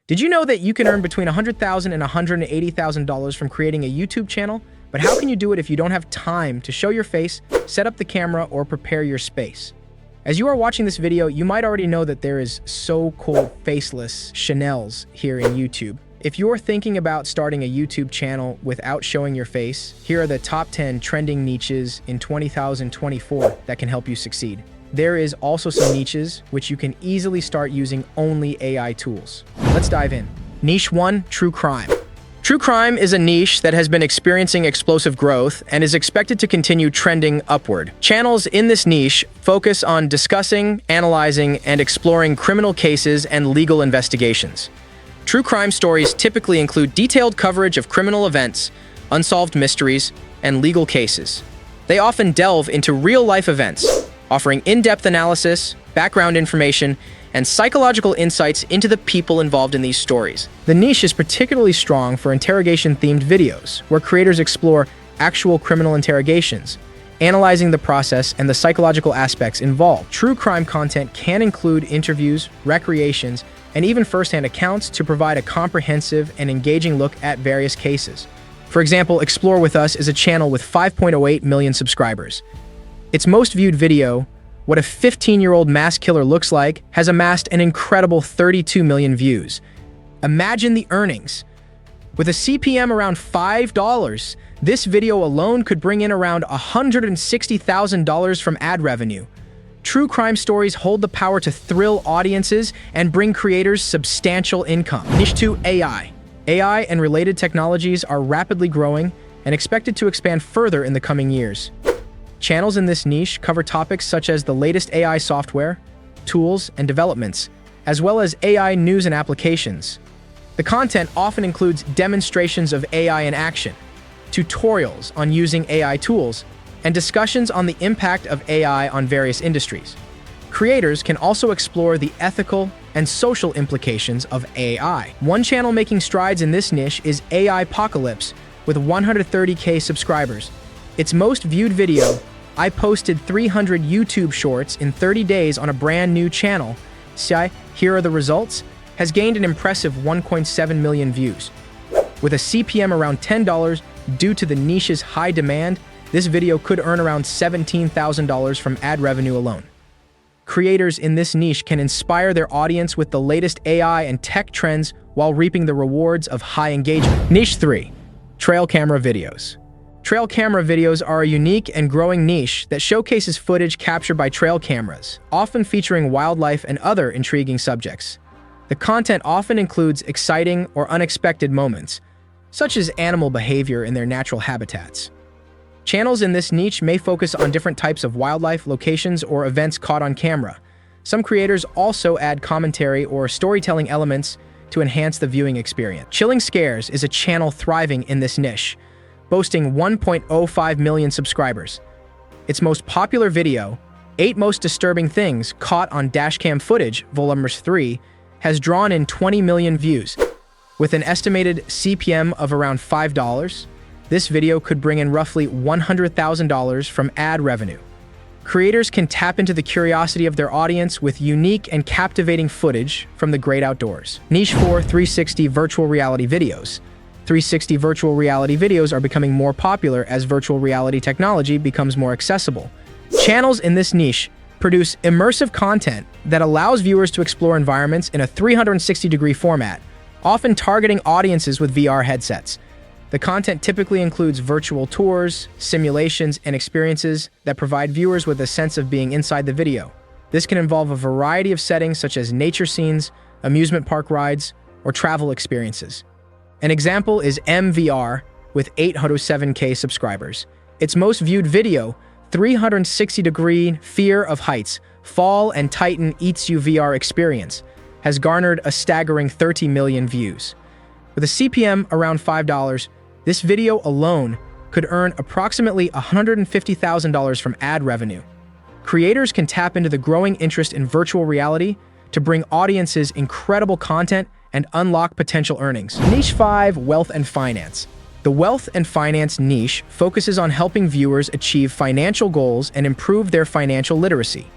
Did you know that you can earn between $100,000 and $180,000 from creating a YouTube channel? But how can you do it if you don't have time to show your face, set up the camera, or prepare your space? As you are watching this video, you might already know that there is so-called faceless channels here in YouTube. If you're thinking about starting a YouTube channel without showing your face, here are the top 10 trending niches in 2024 that can help you succeed. There is also some niches which you can easily start using only AI tools. Let's dive in. Niche 1, True Crime. True crime is a niche that has been experiencing explosive growth and is expected to continue trending upward. Channels in this niche focus on discussing, analyzing, and exploring criminal cases and legal investigations. True crime stories typically include detailed coverage of criminal events, unsolved mysteries, and legal cases. They often delve into real-life events, offering in-depth analysis, background information, and psychological insights into the people involved in these stories. The niche is particularly strong for interrogation-themed videos, where creators explore actual criminal interrogations, analyzing the process and the psychological aspects involved. True crime content can include interviews, recreations, and even first-hand accounts to provide a comprehensive and engaging look at various cases. For example, Explore With Us is a channel with 5.08 million subscribers. Its most viewed video, What a 15-Year-Old Mass Killer Looks Like, has amassed an incredible 32 million views. Imagine the earnings. With a CPM around $5, this video alone could bring in around $160,000 from ad revenue. True crime stories hold the power to thrill audiences and bring creators substantial income. Niche 2, AI. AI and related technologies are rapidly growing and expected to expand further in the coming years. Channels in this niche cover topics such as the latest AI software, tools, and developments, as well as AI news and applications. The content often includes demonstrations of AI in action, tutorials on using AI tools, and discussions on the impact of AI on various industries. Creators can also explore the ethical and social implications of AI. One channel making strides in this niche is AI Apocalypse, with 130K subscribers. Its most viewed video, I posted 300 YouTube shorts in 30 days on a brand new channel. See, here are the results, has gained an impressive 1.7 million views. With a CPM around $10 due to the niche's high demand, this video could earn around $17,000 from ad revenue alone. Creators in this niche can inspire their audience with the latest AI and tech trends while reaping the rewards of high engagement. Niche 3, Trail Camera Videos. Trail camera videos are a unique and growing niche that showcases footage captured by trail cameras, often featuring wildlife and other intriguing subjects. The content often includes exciting or unexpected moments, such as animal behavior in their natural habitats. Channels in this niche may focus on different types of wildlife, locations, or events caught on camera. Some creators also add commentary or storytelling elements to enhance the viewing experience. Chilling Scares is a channel thriving in this niche, boasting 1.05 million subscribers. Its most popular video, 8 Most Disturbing Things Caught on Dashcam Footage, Volume 3, has drawn in 20 million views. With an estimated CPM of around $5, this video could bring in roughly $100,000 from ad revenue. Creators can tap into the curiosity of their audience with unique and captivating footage from the great outdoors. Niche 4, 360 Virtual Reality Videos. 360 virtual reality videos are becoming more popular as virtual reality technology becomes more accessible. Channels in this niche produce immersive content that allows viewers to explore environments in a 360-degree format, often targeting audiences with VR headsets. The content typically includes virtual tours, simulations, and experiences that provide viewers with a sense of being inside the video. This can involve a variety of settings such as nature scenes, amusement park rides, or travel experiences. An example is MVR with 807K subscribers. Its most viewed video, 360-degree Fear of Heights, Fall and Titan Eats You VR Experience, has garnered a staggering 30 million views. With a CPM around $5, this video alone could earn approximately $150,000 from ad revenue. Creators can tap into the growing interest in virtual reality to bring audiences incredible content and unlock potential earnings. Niche 5, Wealth and Finance. The wealth and finance niche focuses on helping viewers achieve financial goals and improve their financial literacy.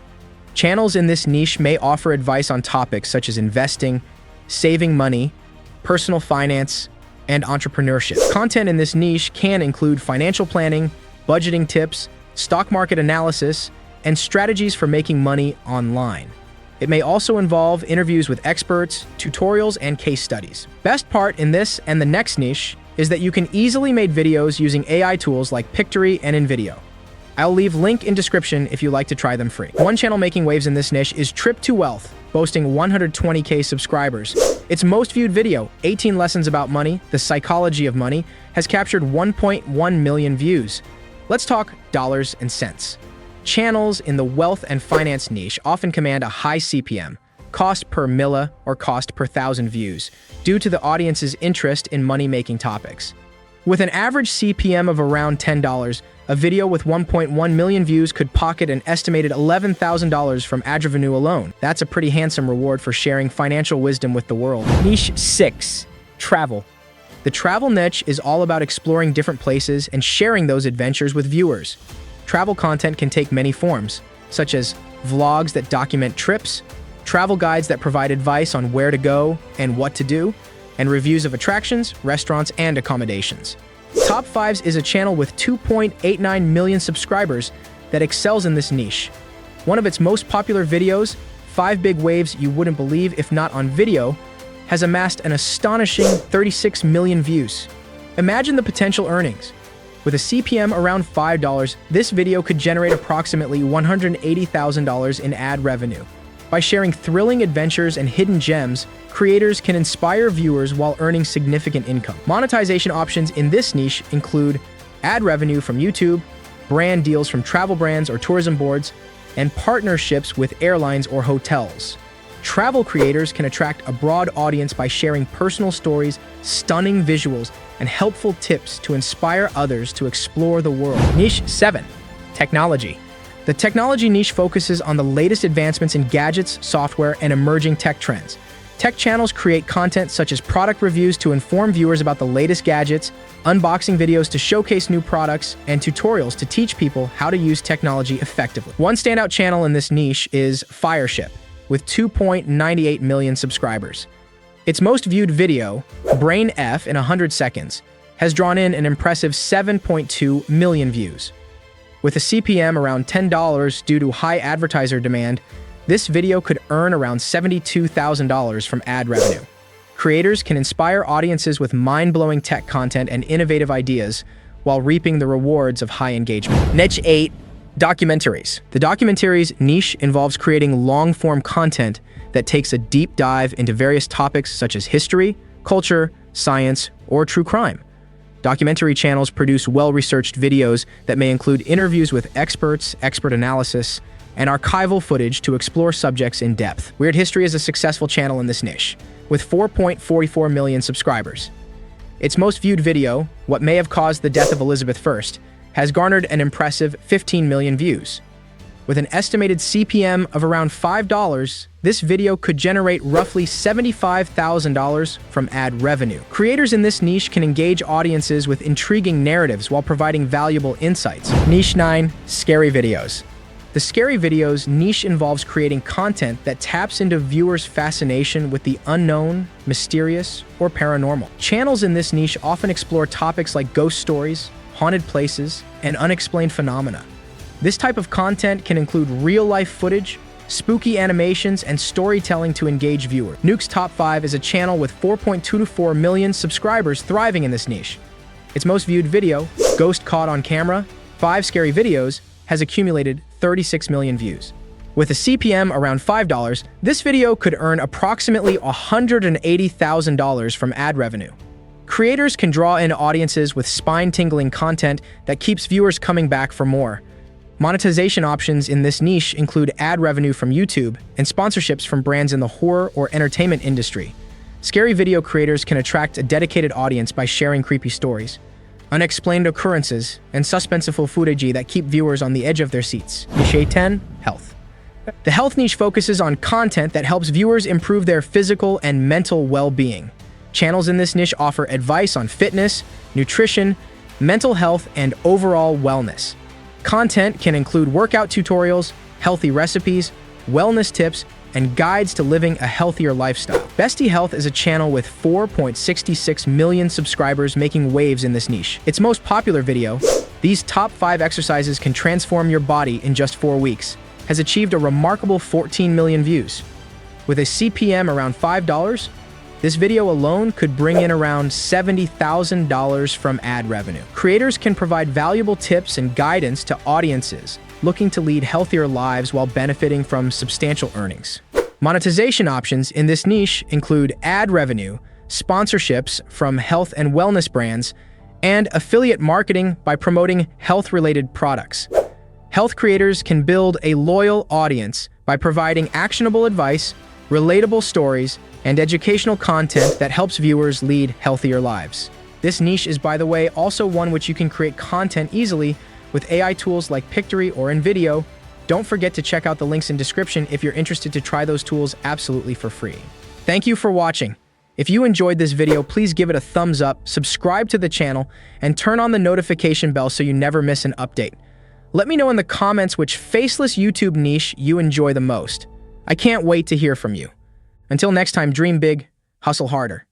Channels in this niche may offer advice on topics such as investing, saving money, personal finance, and entrepreneurship. Content in this niche can include financial planning, budgeting tips, stock market analysis, and strategies for making money online. It may also involve interviews with experts, tutorials, and case studies. Best part in this and the next niche is that you can easily make videos using AI tools like Pictory and InVideo. I'll leave link in description if you like to try them free. One channel making waves in this niche is Trip to Wealth, boasting 120K subscribers. Its most viewed video, 18 Lessons About Money, The Psychology of Money, has captured 1.1 million views. Let's talk dollars and cents. Channels in the wealth and finance niche often command a high CPM, cost per milla or cost per thousand views, due to the audience's interest in money-making topics. With an average CPM of around $10, a video with 1.1 million views could pocket an estimated $11,000 from ad revenue alone. That's a pretty handsome reward for sharing financial wisdom with the world. Niche 6. Travel. The travel niche is all about exploring different places and sharing those adventures with viewers. Travel content can take many forms, such as vlogs that document trips, travel guides that provide advice on where to go and what to do, and reviews of attractions, restaurants, and accommodations. Top 5s is a channel with 2.89 million subscribers that excels in this niche. One of its most popular videos, 5 Big Waves You Wouldn't Believe If Not on Video, has amassed an astonishing 36 million views. Imagine the potential earnings. With a CPM around $5, this video could generate approximately $180,000 in ad revenue. By sharing thrilling adventures and hidden gems, creators can inspire viewers while earning significant income. Monetization options in this niche include ad revenue from YouTube, brand deals from travel brands or tourism boards, and partnerships with airlines or hotels. Travel creators can attract a broad audience by sharing personal stories, stunning visuals, and helpful tips to inspire others to explore the world. Niche 7. Technology. The technology niche focuses on the latest advancements in gadgets, software, and emerging tech trends. Tech channels create content such as product reviews to inform viewers about the latest gadgets, unboxing videos to showcase new products, and tutorials to teach people how to use technology effectively. One standout channel in this niche is Fireship, with 2.98 million subscribers. Its most viewed video, Brain F in 100 seconds, has drawn in an impressive 7.2 million views. With a CPM around $10 due to high advertiser demand, this video could earn around $72,000 from ad revenue. Creators can inspire audiences with mind-blowing tech content and innovative ideas while reaping the rewards of high engagement. Niche 8. Documentaries. The documentaries niche involves creating long-form content that takes a deep dive into various topics such as history, culture, science, or true crime. Documentary channels produce well-researched videos that may include interviews with experts, expert analysis, and archival footage to explore subjects in depth. Weird History is a successful channel in this niche, with 4.44 million subscribers. Its most viewed video, What May Have Caused the Death of Elizabeth I, has garnered an impressive 15 million views. With an estimated CPM of around $5, this video could generate roughly $75,000 from ad revenue. Creators in this niche can engage audiences with intriguing narratives while providing valuable insights. Niche 9. Scary videos. The scary videos niche involves creating content that taps into viewers' fascination with the unknown, mysterious, or paranormal. Channels in this niche often explore topics like ghost stories, haunted places, and unexplained phenomena. This type of content can include real-life footage, spooky animations, and storytelling to engage viewers. Nuke's Top 5 is a channel with 4.24 million subscribers thriving in this niche. Its most viewed video, Ghost Caught on Camera, 5 Scary Videos, has accumulated 36 million views. With a CPM around $5, this video could earn approximately $180,000 from ad revenue. Creators can draw in audiences with spine-tingling content that keeps viewers coming back for more. Monetization options in this niche include ad revenue from YouTube and sponsorships from brands in the horror or entertainment industry. Scary video creators can attract a dedicated audience by sharing creepy stories, unexplained occurrences, and suspenseful footage that keep viewers on the edge of their seats. Niche 10. Health. The health niche focuses on content that helps viewers improve their physical and mental well-being. Channels in this niche offer advice on fitness, nutrition, mental health, and overall wellness. Content can include workout tutorials, healthy recipes, wellness tips, and guides to living a healthier lifestyle. Bestie Health is a channel with 4.66 million subscribers making waves in this niche. Its most popular video, "These top 5 exercises can transform your body in just 4 weeks," has achieved a remarkable 14 million views. With a CPM around $5, this video alone could bring in around $70,000 from ad revenue. Creators can provide valuable tips and guidance to audiences looking to lead healthier lives while benefiting from substantial earnings. Monetization options in this niche include ad revenue, sponsorships from health and wellness brands, and affiliate marketing by promoting health-related products. Health creators can build a loyal audience by providing actionable advice, relatable stories, and educational content that helps viewers lead healthier lives. This niche is, by the way, also one which you can create content easily with AI tools like Pictory or in video. Don't forget to check out the links in description if you're interested to try those tools absolutely for free. Thank you for watching. If you enjoyed this video, please give it a thumbs up, subscribe to the channel, and turn on the notification bell so you never miss an update. Let me know in the comments which faceless YouTube niche you enjoy the most. I can't wait to hear from you. Until next time, dream big, hustle harder.